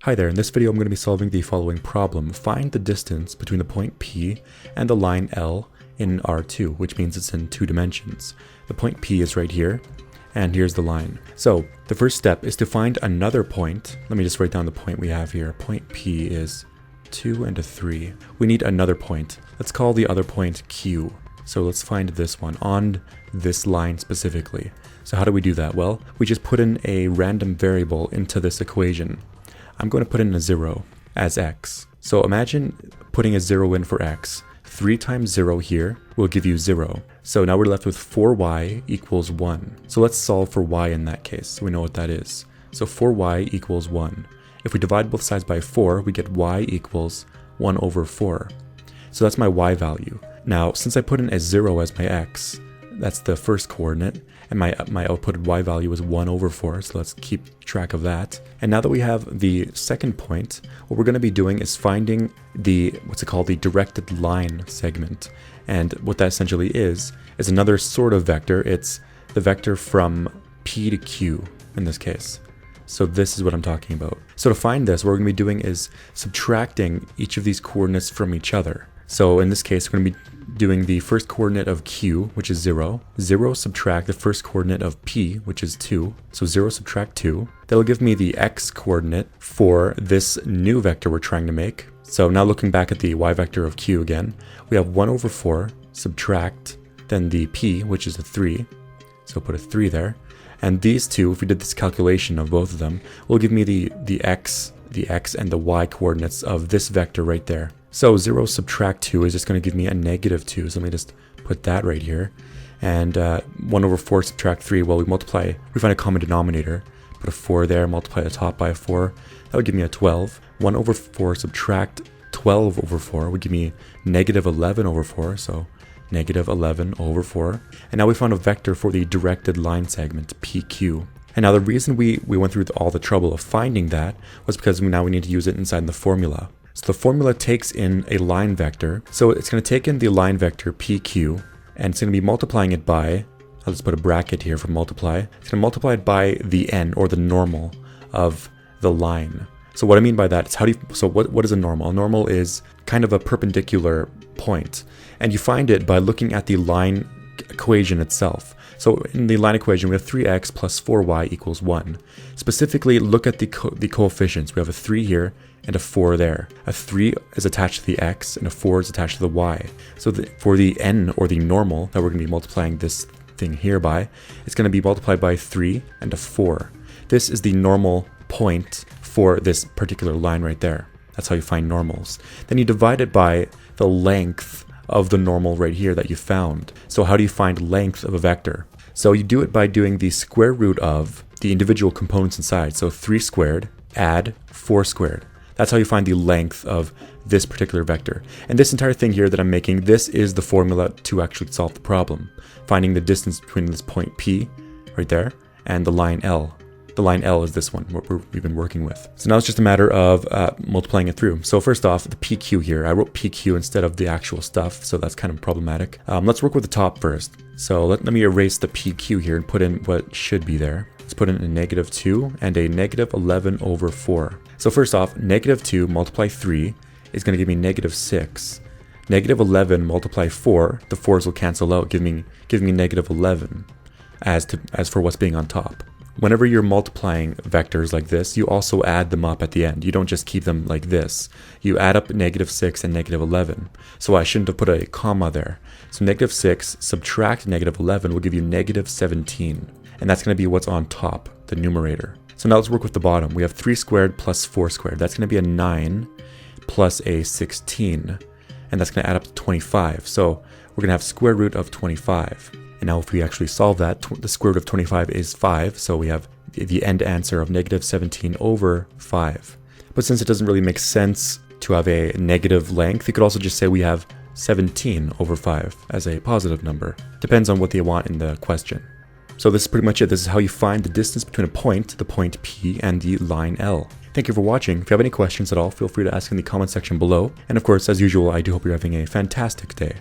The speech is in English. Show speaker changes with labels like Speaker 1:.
Speaker 1: Hi there, in this video I'm going to be solving the following problem. Find the distance between the point P and the line L in R2, which means it's in 2 dimensions. The point P is right here, and here's the line. So the first step is to find another point. Let me just write down the point we have here. Point P is 2 and a 3. We need another point. Let's call the other point Q. So let's find this one on this line specifically. So how do we do that? Well, we just put in a random variable into this equation. I'm going to put in a 0 as x. So imagine putting a 0 in for x. 3 times 0 here will give you 0. So now we're left with 4y equals 1. So let's solve for y in that case, so we know what that is. So 4y equals 1. If we divide both sides by 4, we get y equals 1 over 4. So that's my y value. Now, since I put in a 0 as my x, that's the first coordinate, and my outputted y value is 1 over 4, so let's keep track of that. And now that we have the second point, what we're going to be doing is finding the, the directed line segment. And what that essentially is another sort of vector. It's the vector from P to Q in this case. So this is what I'm talking about. So to find this, what we're going to be doing is subtracting each of these coordinates from each other. So in this case, we're going to be doing the first coordinate of Q, which is 0. 0 subtract the first coordinate of P, which is 2. So 0 subtract 2. That'll give me the x coordinate for this new vector we're trying to make. So now looking back at the y vector of Q again, we have 1 over 4 subtract then the P, which is a 3. So put a 3 there. And these two, if we did this calculation of both of them, will give me the x and the y coordinates of this vector right there. So 0 subtract 2 is just going to give me a negative 2. So let me just put that right here. And 1 over 4 subtract 3, well, we find a common denominator. Put a 4 there, multiply the top by a 4. That would give me a 12. 1 over 4 subtract 12 over 4 would give me negative 11 over 4. So negative 11 over 4. And now we found a vector for the directed line segment, PQ. And now the reason we went through all the trouble of finding that was because now we need to use it inside the formula. So the formula takes in a line vector. So it's going to take in the line vector PQ, and it's going to be multiplying it by, I'll just put a bracket here for multiply. It's going to multiply it by the n, or the normal of the line. So what I mean by that is what is a normal? A normal is kind of a perpendicular point. And you find it by looking at the line equation itself. So in the line equation, we have 3x plus 4y equals 1. Specifically, look at the coefficients. We have a 3 here and a 4 there. A 3 is attached to the x and a 4 is attached to the y. So for the n, or the normal, that we're going to be multiplying this thing here by, it's going to be multiplied by 3 and a 4. This is the normal point for this particular line right there. That's how you find normals. Then you divide it by the length of the normal right here that you found. So how do you find length of a vector? So you do it by doing the square root of the individual components inside. So 3 squared add 4 squared. That's how you find the length of this particular vector. And this entire thing here that I'm making, this is the formula to actually solve the problem. Finding the distance between this point P right there and the line L. The line L is this one, what we've been working with. So now it's just a matter of multiplying it through. So first off, the PQ here, I wrote PQ instead of the actual stuff, so that's kind of problematic. Let's work with the top first. So let me erase the PQ here and put in what should be there. Let's put in a negative 2 and a negative 11 over 4. So first off, negative 2 multiply 3 is going to give me negative 6. Negative 11 multiply 4, the 4s will cancel out, giving me negative 11 as for what's being on top. Whenever you're multiplying vectors like this, you also add them up at the end. You don't just keep them like this. You add up negative 6 and negative 11. So I shouldn't have put a comma there. So negative 6 subtract negative 11 will give you negative 17. And that's going to be what's on top, the numerator. So now let's work with the bottom. We have 3 squared plus 4 squared. That's going to be a 9 plus a 16. And that's going to add up to 25. So we're going to have square root of 25. And now if we actually solve that, the square root of 25 is 5, so we have the end answer of negative 17 over 5. But since it doesn't really make sense to have a negative length, you could also just say we have 17 over 5 as a positive number. Depends on what they want in the question. So this is pretty much it. This is how you find the distance between a point, the point P, and the line L. Thank you for watching. If you have any questions at all, feel free to ask in the comment section below. And of course, as usual, I do hope you're having a fantastic day.